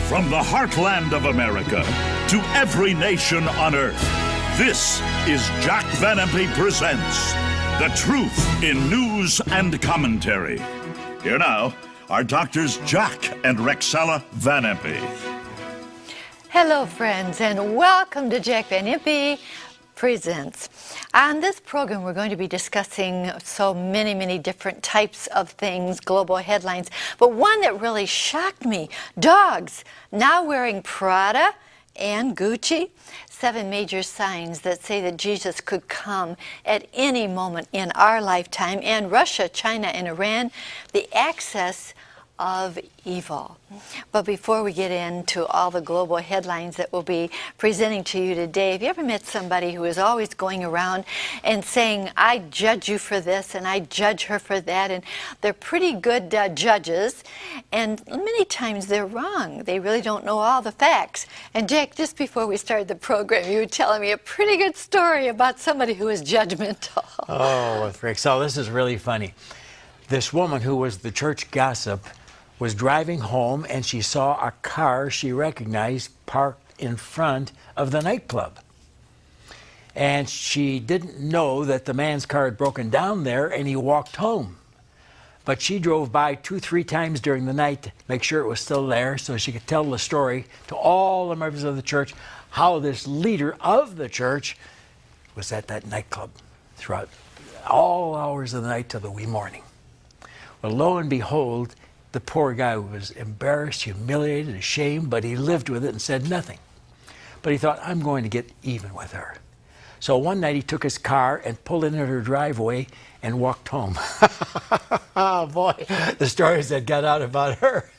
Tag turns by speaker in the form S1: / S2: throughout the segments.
S1: From the heartland of America to every nation on earth, this is Jack Van Impe Presents The Truth in News and Commentary. Here now are Doctors Jack and Rexella Van Impe.
S2: Hello, friends, and welcome to Jack Van Impe Presents. On this program, we're going to be discussing so many different types of things, global headlines, but one that really shocked me, dogs now wearing Prada and Gucci. 7 major signs that say that Jesus could come at any moment in our lifetime, and Russia, China, and Iran, the access of evil. But before we get into all the global headlines that we'll be presenting to you today, have you ever met somebody who is always going around and saying, I judge you for this and I judge her for that, and they're pretty good judges, and many times they're wrong. They really don't know all the facts. And Jack, just before we started the program, you were telling me a pretty good story about somebody who is judgmental.
S3: Oh, Rick, so this is really funny. This woman who was the church gossip was driving home and she saw a car she recognized parked in front of the nightclub. And she didn't know that the man's car had broken down there and he walked home. But she drove by 2-3 times during the night to make sure it was still there so she could tell the story to all the members of the church how this leader of the church was at that nightclub throughout all hours of the night till the wee morning. Well, lo and behold, the poor guy was embarrassed, humiliated, ashamed, but he lived with it and said nothing. But he thought, I'm going to get even with her. So one night he took his car and pulled into her driveway and walked home. Oh boy, the stories that got out about her.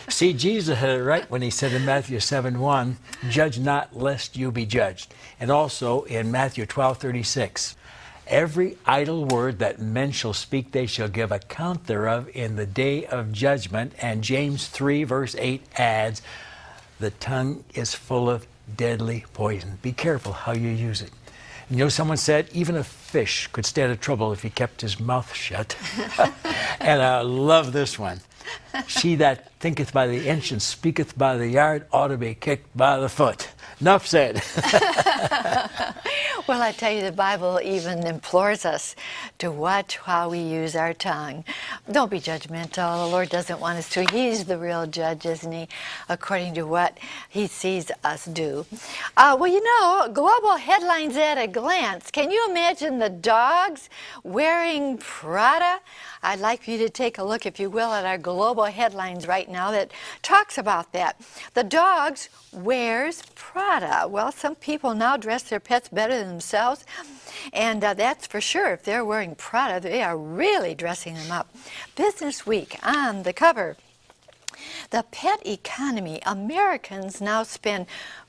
S3: See, Jesus had it right when he said in Matthew 7:1, judge not lest you be judged. And also in Matthew 12:36, every idle word that men shall speak, they shall give account thereof in the day of judgment. And James 3:8 adds, the tongue is full of deadly poison. Be careful how you use it. And you know, someone said, even a fish could stand a trouble if he kept his mouth shut. And I love this one. She that thinketh by the inch and speaketh by the yard ought to be kicked by the foot. Enough said.
S2: Well, I tell you, the Bible even implores us to watch how we use our tongue. Don't be judgmental. The Lord doesn't want us to. He's the real judge, isn't he? According to what he sees us do. Well, you know, global headlines at a glance. Can you imagine the dogs wearing Prada? I'd like for you to take a look, if you will, at our global headlines right now that talks about that. The dogs wears Prada. Well, some people now dress their pets better than themselves, and that's for sure. If they're wearing Prada, they are really dressing them up. Business Week on the cover. The pet economy. Americans now spend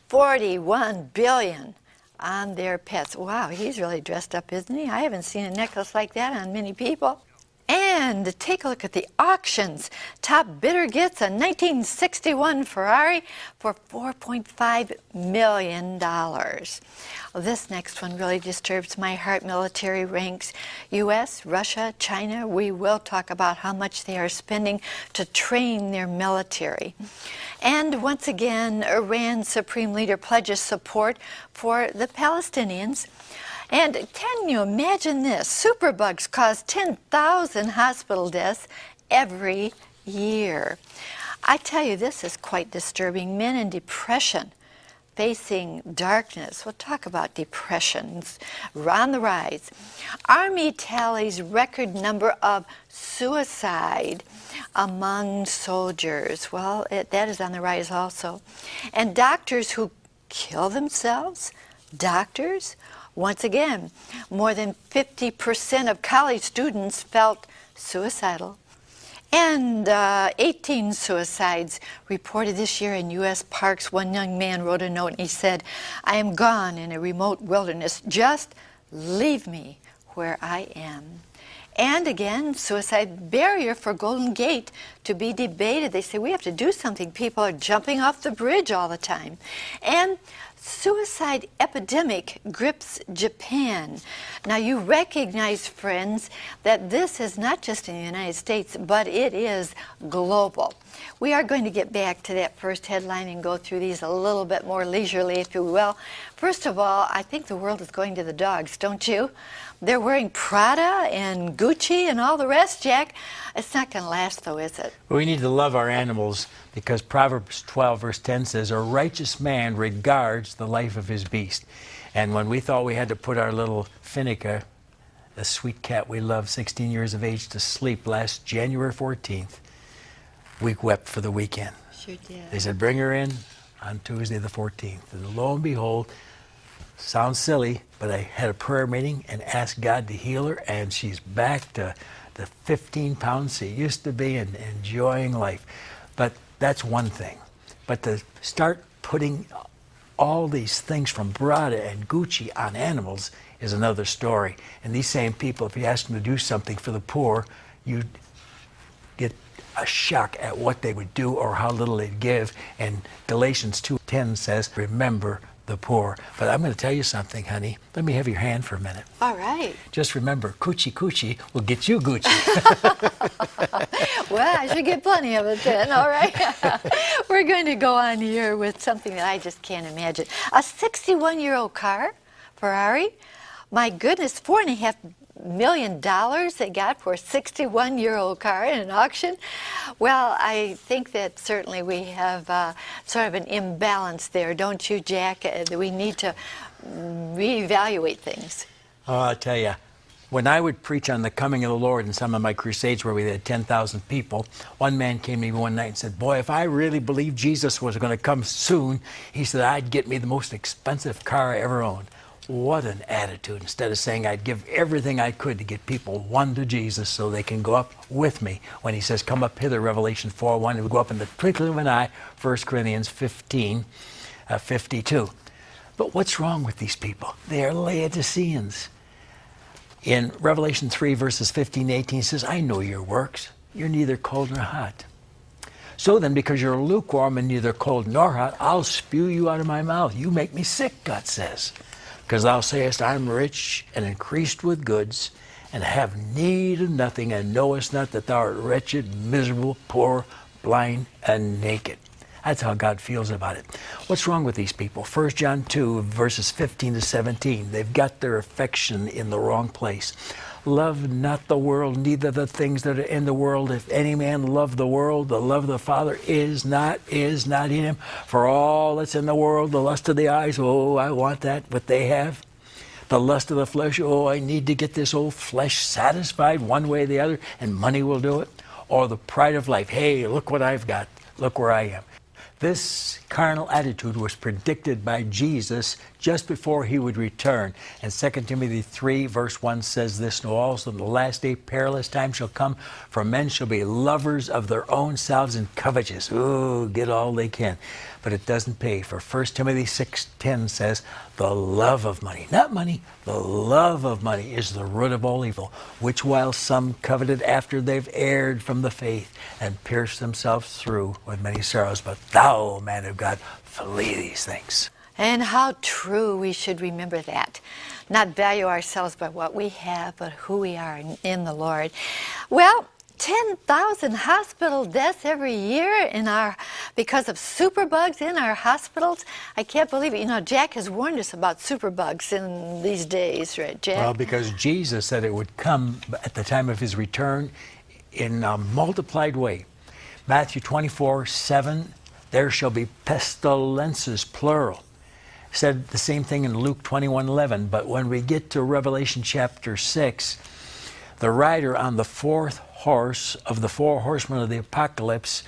S2: $41 billion on their pets. Wow, he's really dressed up, isn't he? I haven't seen a necklace like that on many people. And take a look at the auctions. Top bidder gets a 1961 Ferrari for $4.5 million. Well, this next one really disturbs my heart. Military ranks. U.S., Russia, China. We will talk about how much they are spending to train their military. And once again, Iran's supreme leader pledges support for the Palestinians. And can you imagine this? Superbugs cause 10,000 hospital deaths every year. I tell you, this is quite disturbing. Men in depression, facing darkness. We'll talk about depressions on the rise. Army tallies record number of suicide among soldiers. Well, that is on the rise also. And doctors who kill themselves, doctors. Once again, more than 50% of college students felt suicidal. And 18 suicides reported this year in U.S. parks. One young man wrote a note and he said, I am gone in a remote wilderness. Just leave me where I am. And again, suicide barrier for Golden Gate to be debated. They say we have to do something. People are jumping off the bridge all the time. And suicide epidemic grips Japan. Now you recognize, friends, that this is not just in the United States, but it is global. We are going to get back to that first headline and go through these a little bit more leisurely, if you will. First of all, I think the world is going to the dogs, don't you? They're wearing Prada and Gucci and all the rest, Jack. It's not going to last, though, is it?
S3: We need to love our animals because Proverbs 12, verse 10 says, a righteous man regards the life of his beast. And when we thought we had to put our little Finnica, the sweet cat we love, 16 years of age, to sleep last January 14th, we wept for the weekend.
S2: Sure did.
S3: They said, bring her in on Tuesday the 14th. And lo and behold, sounds silly, but I had a prayer meeting and asked God to heal her, and she's back to the 15 pounds she used to be and enjoying life. But that's one thing. But to start putting all these things from Prada and Gucci on animals is another story. And these same people, if you ask them to do something for the poor, you get a shock at what they would do or how little they'd give. And Galatians 2:10 says, remember the poor. But I'm going to tell you something, honey. Let me have your hand for a minute.
S2: All right.
S3: Just remember, coochie coochie will get you Gucci.
S2: Well, I should get plenty of it then, all right? We're going to go on here with something that I just can't imagine. A 61-year-old car, Ferrari. My goodness, $4.5 million they got for a 61-year-old car in an auction. Well, I think that certainly we have sort of an imbalance there, don't you, Jack? We need to reevaluate things.
S3: Oh, I'll tell you, when I would preach on the coming of the Lord in some of my crusades where we had 10,000 people, one man came to me one night and said, boy, if I really believed Jesus was going to come soon, he said, I'd get me the most expensive car I ever owned. What an attitude. Instead of saying I'd give everything I could to get people won to Jesus so they can go up with me. When he says, come up hither, Revelation 4:1, we go up in the twinkling of an eye, 1 Corinthians 15:52. But what's wrong with these people? They are Laodiceans. In Revelation 3, verses 15-18, it says, I know your works. You're neither cold nor hot. So then, because you're lukewarm and neither cold nor hot, I'll spew you out of my mouth. You make me sick, God says. Because thou sayest, I am rich and increased with goods, and have need of nothing, and knowest not that thou art wretched, miserable, poor, blind, and naked. That's how God feels about it. What's wrong with these people? 1 John 2, verses 15-17. They've got their affection in the wrong place. Love not the world, neither the things that are in the world. If any man love the world, the love of the Father is not in him. For all that's in the world, the lust of the eyes, oh, I want that, what they have. The lust of the flesh, oh, I need to get this old flesh satisfied one way or the other, and money will do it. Or the pride of life, hey, look what I've got, look where I am. This carnal attitude was predicted by Jesus just before he would return. And 2 Timothy 3, verse 1 says this, "No, also in the last day perilous time shall come, for men shall be lovers of their own selves and covetous." Ooh, get all they can. But it doesn't pay. For 1 Timothy 6:10 says, "The love of money," not money, the love of money is the root of all evil, which while some coveted after they've erred from the faith and pierced themselves through with many sorrows. But thou, man of God, flee these things.
S2: And how true we should remember that. Not value ourselves by what we have, but who we are in the Lord. Well, 10,000 hospital deaths every year because of superbugs in our hospitals. I can't believe it. You know, Jack has warned us about superbugs in these days, right, Jack?
S3: Well, because Jesus said it would come at the time of his return in a multiplied way. Matthew 24:7, there shall be pestilences, plural. Said the same thing in Luke 21:11. But when we get to Revelation chapter 6, the rider on the fourth horse of the four horsemen of the apocalypse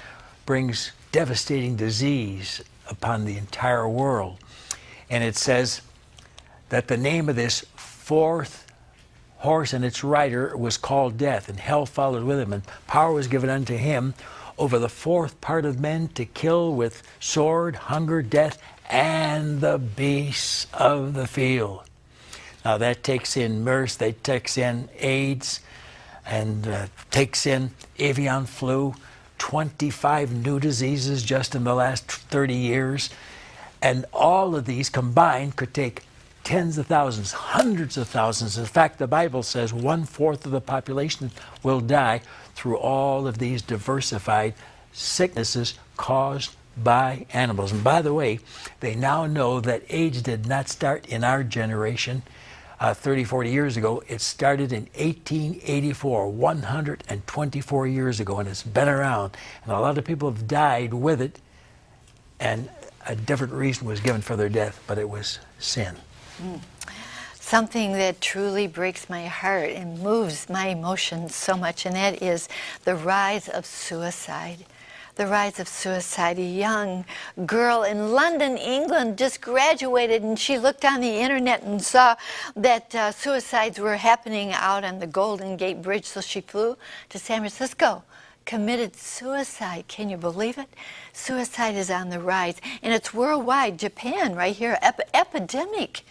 S3: brings devastating disease upon the entire world. And it says that the name of this fourth horse and its rider was called Death, and hell followed with him, and power was given unto him over the fourth part of men to kill with sword, hunger, death, and the beasts of the field. Now that takes in MERS, that takes in AIDS, and takes in avian flu, 25 new diseases just in the last 30 years. And all of these combined could take tens of thousands, hundreds of thousands. In fact, the Bible says 1/4 of the population will die through all of these diversified sicknesses caused by animals. And by the way, they now know that AIDS did not start in our generation 30, 40 years ago. It started in 1884, 124 years ago, and it's been around. And a lot of people have died with it, and a different reason was given for their death, but it was sin.
S2: Something that truly breaks my heart and moves my emotions so much, and that is the rise of suicide. The rise of suicide. A young girl in London, England, just graduated, and she looked on the internet and saw that suicides were happening out on the Golden Gate Bridge, so she flew to San Francisco, committed suicide. Can you believe it? Suicide is on the rise, and it's worldwide. Japan, right here, epidemic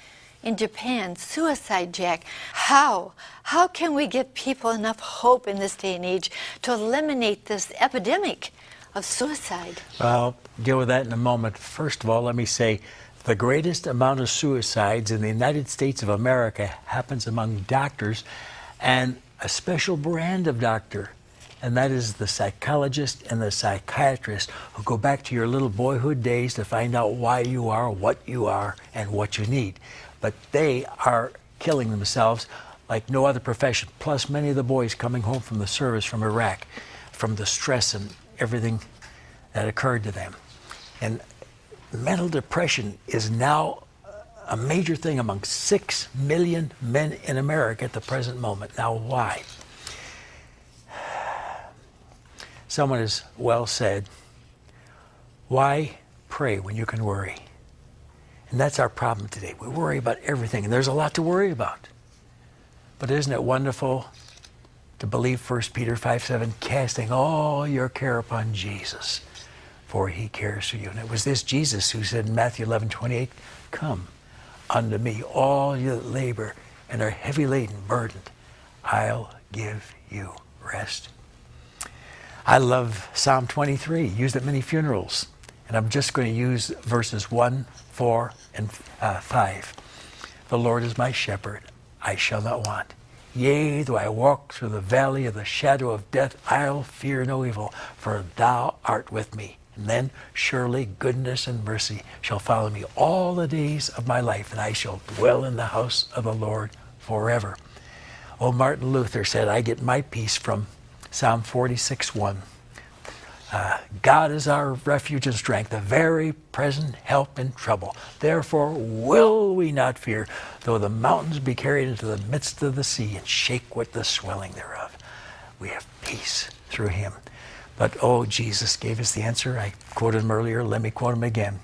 S2: in Japan. Suicide, Jack. How can we give people enough hope in this day and age to eliminate this epidemic of suicide?
S3: Well, I'll deal with that in a moment. First of all, let me say the greatest amount of suicides in the United States of America happens among doctors, and a special brand of doctor. And that is the psychologist and the psychiatrist who go back to your little boyhood days to find out why you are what you are and what you need. But they are killing themselves like no other profession. Plus, many of the boys coming home from the service from Iraq, from the stress and everything that occurred to them. And mental depression is now a major thing among 6 million men in America at the present moment. Now, why? Someone has well said, why pray when you can worry? And that's our problem today. We worry about everything, and there's a lot to worry about. But isn't it wonderful to believe 1 Peter 5:7, casting all your care upon Jesus, for he cares for you. And it was this Jesus who said in Matthew 11:28, come unto me, all you that labor and are heavy laden, burdened, I'll give you rest. I love Psalm 23, used at many funerals. And I'm just going to use verses 1, 4, and 5. The Lord is my shepherd, I shall not want. Yea, though I walk through the valley of the shadow of death, I'll fear no evil, for thou art with me. And then surely goodness and mercy shall follow me all the days of my life, and I shall dwell in the house of the Lord forever. Oh, Martin Luther said, I get my peace from Psalm 46:1. God is our refuge and strength, a very present help in trouble. Therefore will we not fear, though the mountains be carried into the midst of the sea and shake with the swelling thereof. We have peace through him. But oh, Jesus gave us the answer. I quoted him earlier. Let me quote him again.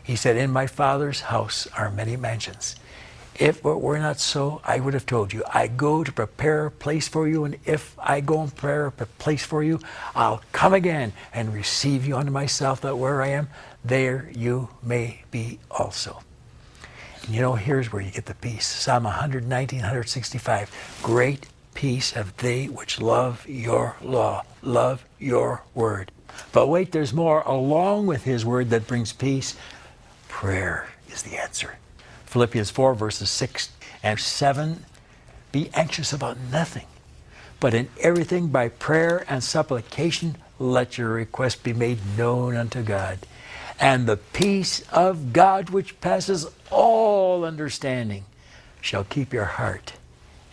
S3: He said, in my Father's house are many mansions. If it were not so, I would have told you, I go to prepare a place for you, and if I go and prepare a place for you, I'll come again and receive you unto myself, that where I am, there you may be also. And you know, here's where you get the peace. Psalm 119, 165. Great peace have they which love your law, love your word. But wait, there's more. Along with his word that brings peace, prayer is the answer. Philippians 4, verses 6 and 7, be anxious about nothing, but in everything by prayer and supplication, let your request be made known unto God. And the peace of God, which passes all understanding, shall keep your heart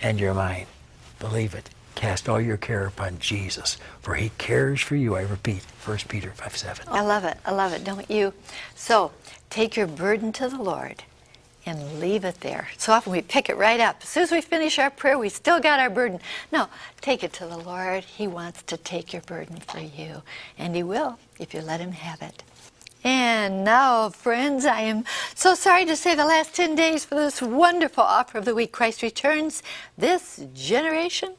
S3: and your mind. Believe it. Cast all your care upon Jesus, for he cares for you. I repeat, 1 Peter 5:7.
S2: I love it, don't you? So, take your burden to the Lord and leave it there. So often we pick it right up. As soon as we finish our prayer, we still got our burden. No, take it to the Lord. He wants to take your burden for you. And he will, if you let him have it. And now, friends, I am so sorry to say the last 10 days for this wonderful offer of the week. Christ returns this generation.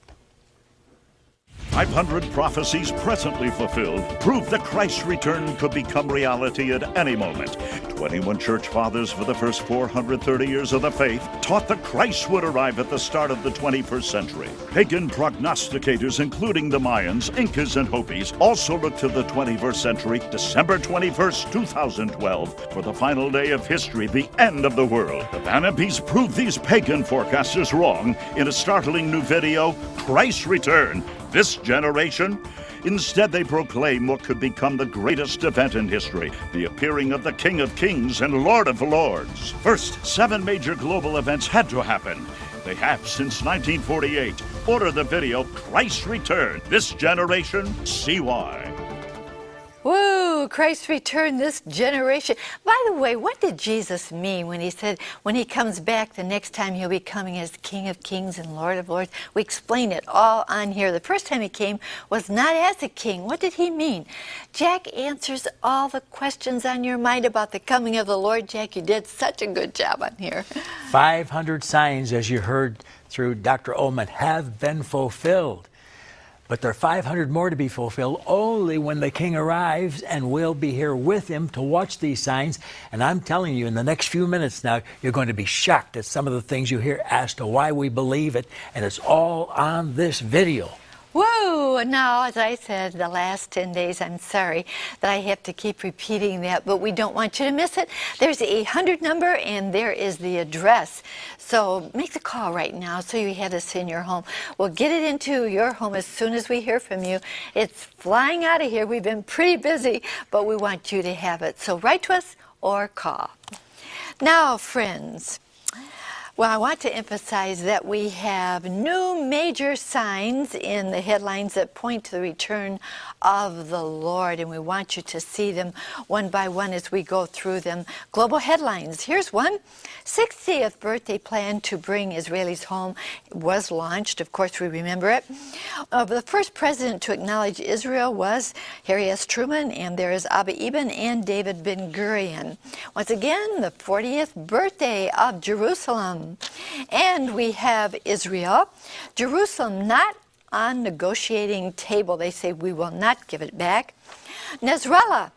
S1: 500 prophecies presently fulfilled prove that Christ's return could become reality at any moment. 21 church fathers for the first 430 years of the faith taught that Christ would arrive at the start of the 21st century. Pagan prognosticators, including the Mayans, Incas, and Hopis, also looked to the 21st century, December 21st, 2012, for the final day of history, the end of the world. The Van Impes proved these pagan forecasters wrong in a startling new video, Christ's Return, This Generation. Instead, they proclaim what could become the greatest event in history, the appearing of the King of Kings and Lord of Lords. First, 7 major global events had to happen. They have since 1948. Order the video, Christ's Return, This Generation, see why.
S2: Woo, Christ's return, this generation. By the way, what did Jesus mean when he said when he comes back the next time he'll be coming as King of Kings and Lord of Lords? We explain it all on here. The first time he came was not as a king. What did he mean? Jack answers all the questions on your mind about the coming of the Lord. Jack, you did such a good job on here.
S3: 500 signs, as you heard through Dr. Ullman, have been fulfilled. But there are 500 more to be fulfilled only when the King arrives, and we'll be here with him to watch these signs. And I'm telling you, in the next few minutes now, you're going to be shocked at some of the things you hear as to why we believe it. And it's all on this video.
S2: Woo! Now, as I said, the last 10 days, I'm sorry that I have to keep repeating that, but we don't want you to miss it. There's the 800 number, and there is the address. So make the call right now so you have this in your home. We'll get it into your home as soon as we hear from you. It's flying out of here. We've been pretty busy, but we want you to have it. So write to us or call. Now, friends, well, I want to emphasize that we have new major signs in the headlines that point to the return of the Lord, and we want you to see them one by one as we go through them. Global headlines. Here's one. 60th birthday plan to bring Israelis home was launched. Of course, we remember it. The first president to acknowledge Israel was Harry S. Truman, and there is Abba Eban and David Ben-Gurion. Once again, the 40th birthday of Jerusalem. And we have Israel. Jerusalem not on negotiating table. They say we will not give it back. Nasrallah.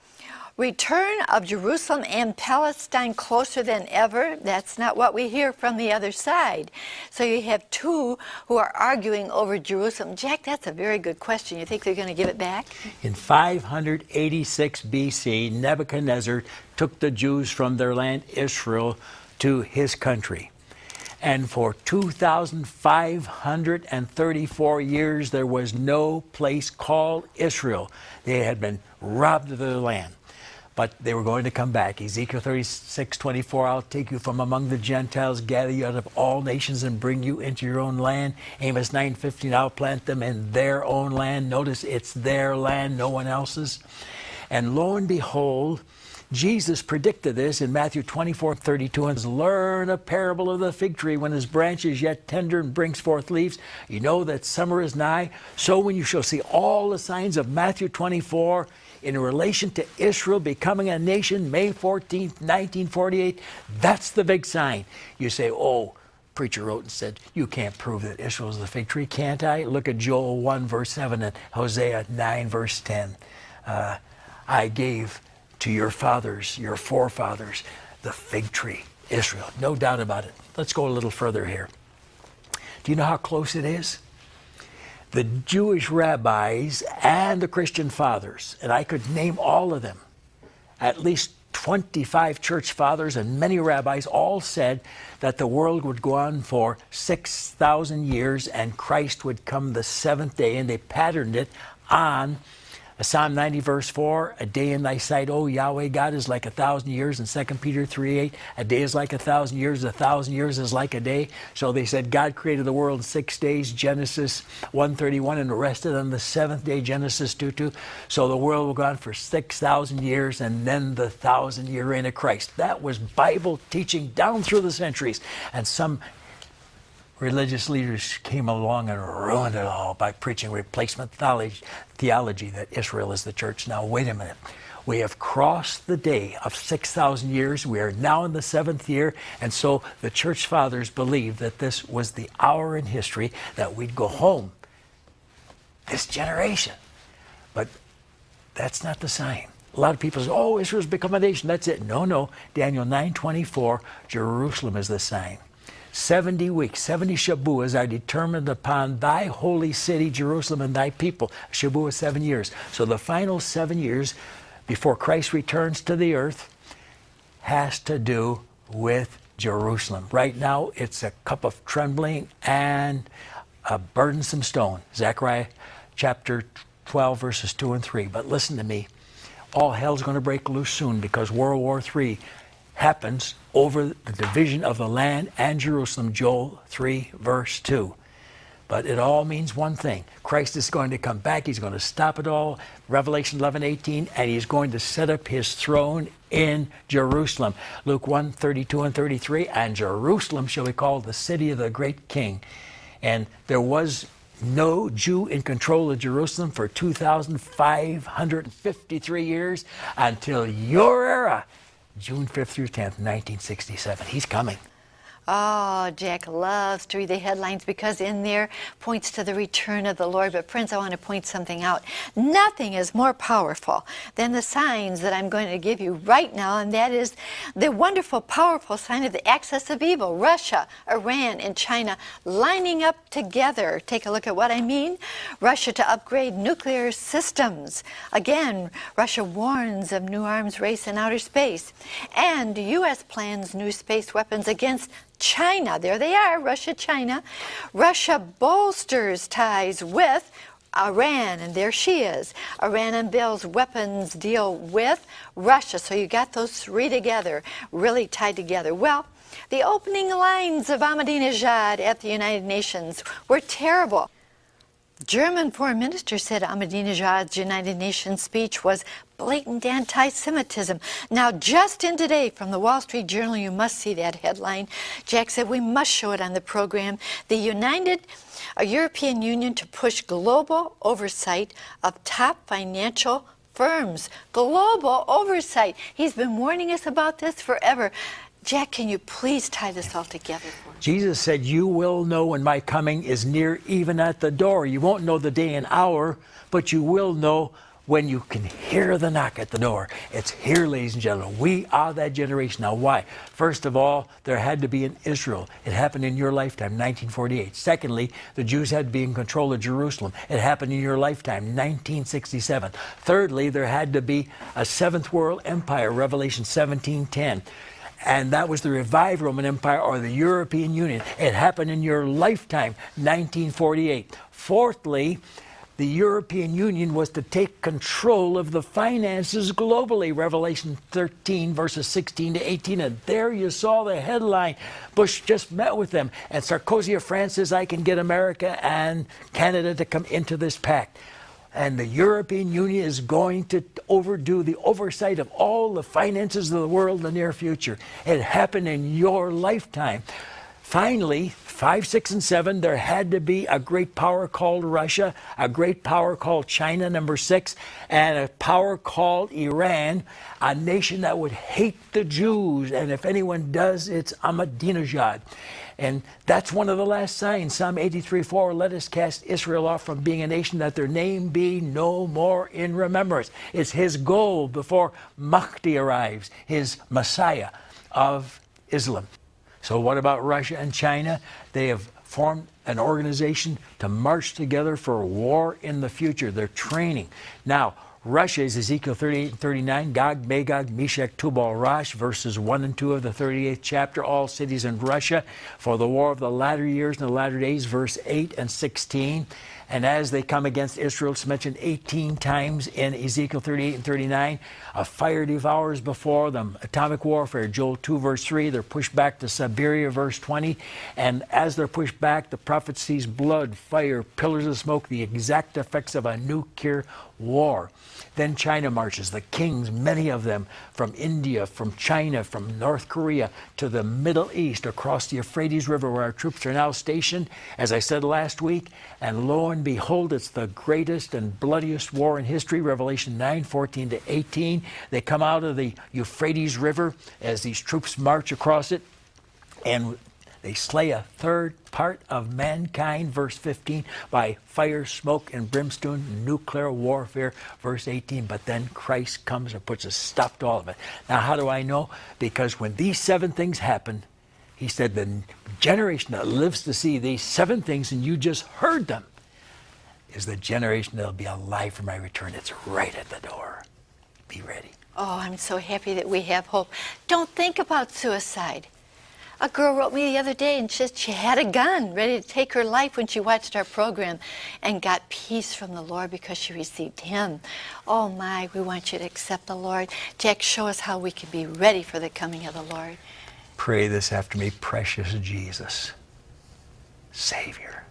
S2: Return of Jerusalem and Palestine closer than ever. That's not what we hear from the other side. So you have two who are arguing over Jerusalem. Jack, that's a very good question. You think they're going to give it back?
S3: In 586 BC, Nebuchadnezzar took the Jews from their land, Israel, to his country. And for 2,534 years, there was no place called Israel. They had been robbed of their land. But they were going to come back. Ezekiel 36:24, I'll take you from among the Gentiles, gather you out of all nations, and bring you into your own land. Amos 9:15, I'll plant them in their own land. Notice it's their land, no one else's. And lo and behold, Jesus predicted this in Matthew 24:32, and learn a parable of the fig tree. When his branch is yet tender and brings forth leaves, you know that summer is nigh. So when you shall see all the signs of Matthew 24 in relation to Israel becoming a nation, May 14th, 1948, that's the big sign. You say, oh, preacher wrote and said, you can't prove that Israel is the fig tree, can't I? Look at Joel 1, verse 7, and Hosea 9, verse 10. I gave to your fathers, your forefathers, the fig tree, Israel. No doubt about it. Let's go a little further here. Do you know how close it is? The Jewish rabbis and the Christian fathers, and I could name all of them, at least 25 church fathers and many rabbis, all said that the world would go on for 6,000 years and Christ would come the seventh day, and they patterned it on Psalm 90, verse 4, a day in thy sight, O Yahweh God, is like 1,000 years. And 2 Peter 3:8, a day is like 1,000 years, 1,000 years is like a day. So they said God created the world in 6 days, Genesis 1:31, and rested on the seventh day, Genesis 2:2. So the world will go on for 6,000 years, and then the 1,000-year reign of Christ. That was Bible teaching down through the centuries. And some religious leaders came along and ruined it all by preaching replacement theology that Israel is the church. Now, wait a minute. We have crossed the day of 6,000 years. We are now in the seventh year. And so the church fathers believed that this was the hour in history that we'd go home this generation. But that's not the sign. A lot of people say, oh, Israel's become a nation. That's it. No, no. Daniel 9:24, Jerusalem is the sign. 70 weeks, 70 Shabuas are determined upon thy holy city, Jerusalem, and thy people. Shabuah is 7 years. So the final 7 years before Christ returns to the earth has to do with Jerusalem. Right now, it's a cup of trembling and a burdensome stone. Zechariah chapter 12, verses 2 and 3. But listen to me. All hell's going to break loose soon because World War III happens over the division of the land and Jerusalem, Joel 3, verse 2. But it all means one thing. Christ is going to come back. He's going to stop it all. Revelation 11:18, and he's going to set up his throne in Jerusalem. Luke 1, 32 and 33, and Jerusalem shall be called the city of the great king. And there was no Jew in control of Jerusalem for 2,553 years until your era, June 5th through 10th, 1967. He's coming.
S2: Oh, Jack loves to read the headlines because in there points to the return of the Lord. But friends, I want to point something out. Nothing is more powerful than the signs that I'm going to give you right now, and that is the wonderful, powerful sign of the axis of evil. Russia, Iran, and China lining up together. Take a look at what I mean. Russia to upgrade nuclear systems. Again, Russia warns of new arms race in outer space. And the U.S. plans new space weapons against China. There they are, Russia, China. Russia bolsters ties with Iran, and there she is. Iran unveils weapons deal with Russia. So you got those three together, really tied together. Well, the opening lines of Ahmadinejad at the United Nations were terrible. German foreign minister said Ahmadinejad's United Nations speech was blatant anti-Semitism. Now, just in today from the Wall Street Journal, you must see that headline. Jack said we must show it on the program. The European Union to push global oversight of top financial firms. Global oversight. He's been warning us about this forever. Jack, can you please tie this all together for me?
S3: Jesus said, you will know when my coming is near, even at the door. You won't know the day and hour, but you will know when you can hear the knock at the door. It's here, ladies and gentlemen. We are that generation. Now, why? First of all, there had to be in Israel. It happened in your lifetime, 1948. Secondly, the Jews had to be in control of Jerusalem. It happened in your lifetime, 1967. Thirdly, there had to be a seventh world empire, Revelation 17:10. And that was the revived Roman Empire or the European Union. It happened in your lifetime, 1948. Fourthly, the European Union was to take control of the finances globally, Revelation 13, verses 16 to 18. And there you saw the headline. Bush just met with them. And Sarkozy of France says, I can get America and Canada to come into this pact. And the European Union is going to overdo the oversight of all the finances of the world in the near future. It happened in your lifetime. Finally, 5, 6, and 7, there had to be a great power called Russia, a great power called China, number 6, and a power called Iran, a nation that would hate the Jews. And if anyone does, it's Ahmadinejad. And that's one of the last signs. Psalm 83:4, let us cast Israel off from being a nation that their name be no more in remembrance. It's his goal before Mahdi arrives, his Messiah of Islam. So what about Russia and China? They have formed an organization to march together for war in the future. They're training. Now, Russia is Ezekiel 38 and 39, Gog, Magog, Meshech, Tubal, Rosh, verses 1 and 2 of the 38th chapter, all cities in Russia for the war of the latter years and the latter days, verse 8 and 16. And as they come against Israel, it's mentioned 18 times in Ezekiel 38 and 39. A fire devours before them. Atomic warfare, Joel 2, verse 3. They're pushed back to Siberia, verse 20. And as they're pushed back, the prophet sees blood, fire, pillars of smoke, the exact effects of a nuclear war. Then China marches, the kings, many of them from India, from China, from North Korea to the Middle East, across the Euphrates River where our troops are now stationed, as I said last week. And lo and behold, it's the greatest and bloodiest war in history, Revelation 9:14 to 18. They come out of the Euphrates River as these troops march across it, and They slay a third part of mankind, verse 15, by fire, smoke, and brimstone, nuclear warfare, verse 18. But then Christ comes and puts a stop to all of it. Now, how do I know? Because when these 7 things happen, he said, the generation that lives to see these 7 things, and you just heard them, is the generation that'll be alive for my return. It's right at the door. Be ready.
S2: Oh, I'm so happy that we have hope. Don't think about suicide. A girl wrote me the other day and said she had a gun ready to take her life when she watched our program and got peace from the Lord because she received Him. Oh my, we want you to accept the Lord. Jack, show us how we can be ready for the coming of the Lord.
S3: Pray this after me. Precious Jesus, Savior,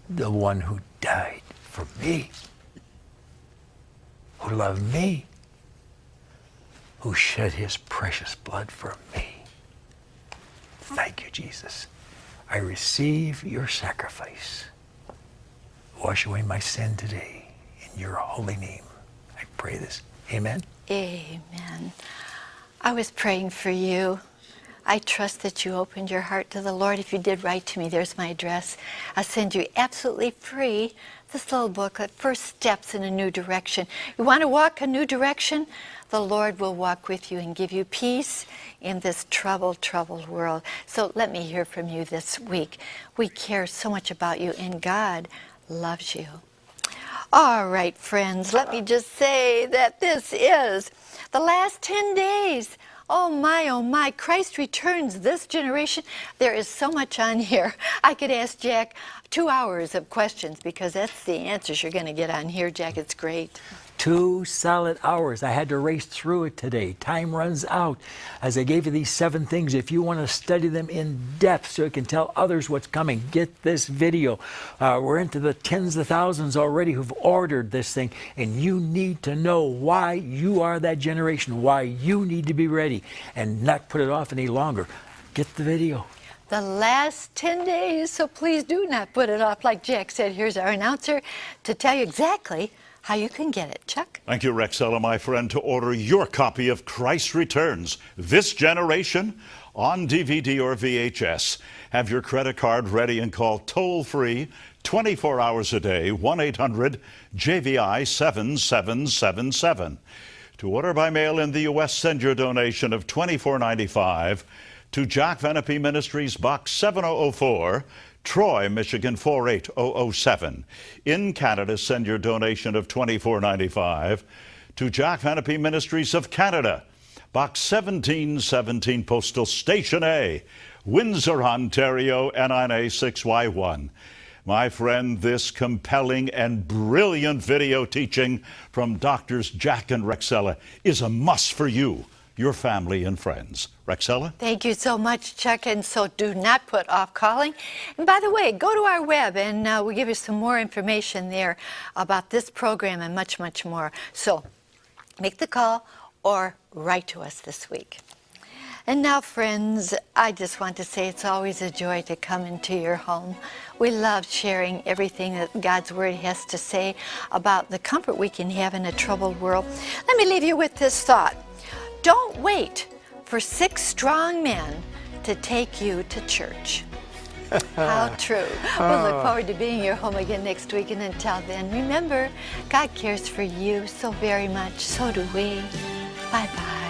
S3: the one who died for me, who loved me, who shed His precious blood for me. Thank you, Jesus. I receive your sacrifice. Wash away my sin today in your holy name. I pray this. Amen.
S2: Amen. I was praying for you. I trust that you opened your heart to the Lord. If you did, write to me. There's my address. I'll send you absolutely free this little booklet, First Steps in a New Direction. You want to walk a new direction? The Lord will walk with you and give you peace in this troubled world. So let me hear from you this week. We care so much about you, and God loves you. All right, friends, let me just say that this is the last 10 days. Oh my, Christ returns this generation. There is so much on here. I could ask Jack 2 hours of questions because that's the answers you're going to get on here, Jack. It's great.
S3: 2 solid hours. I had to race through it today. Time runs out. As I gave you these 7 things, if you want to study them in depth so you can tell others what's coming, get this video. We're into the tens of thousands already who've ordered this thing, and you need to know why you are that generation, why you need to be ready and not put it off any longer. Get the video.
S2: The last 10 days, so please do not put it off. Like Jack said, here's our announcer to tell you exactly how you can get it. Chuck?
S1: Thank you, Rexella, my friend, to order your copy of Christ Returns, This Generation, on DVD or VHS. Have your credit card ready and call toll-free 24 hours a day, 1-800-JVI-7777. To order by mail in the U.S., send your donation of $24.95 to Jack Van Impe Ministries, Box 7004, Troy, Michigan 48007. In Canada, send your donation of $24.95 to Jack Van Impe Ministries of Canada, Box 1717, Postal Station A, Windsor, Ontario, NINA 6Y1. My friend, this compelling and brilliant video teaching from Doctors Jack and Rexella is a must for you, your family and friends. Rexella?
S2: Thank you so much, Chuck, and so do not put off calling. And by the way, go to our web and we'll give you some more information there about this program and much, much more. So make the call or write to us this week. And now, friends, I just want to say it's always a joy to come into your home. We love sharing everything that God's Word has to say about the comfort we can have in a troubled world. Let me leave you with this thought. Don't wait for 6 strong men to take you to church. How true. We'll look forward to being in your home again next week. And until then, remember, God cares for you so very much. So do we. Bye-bye.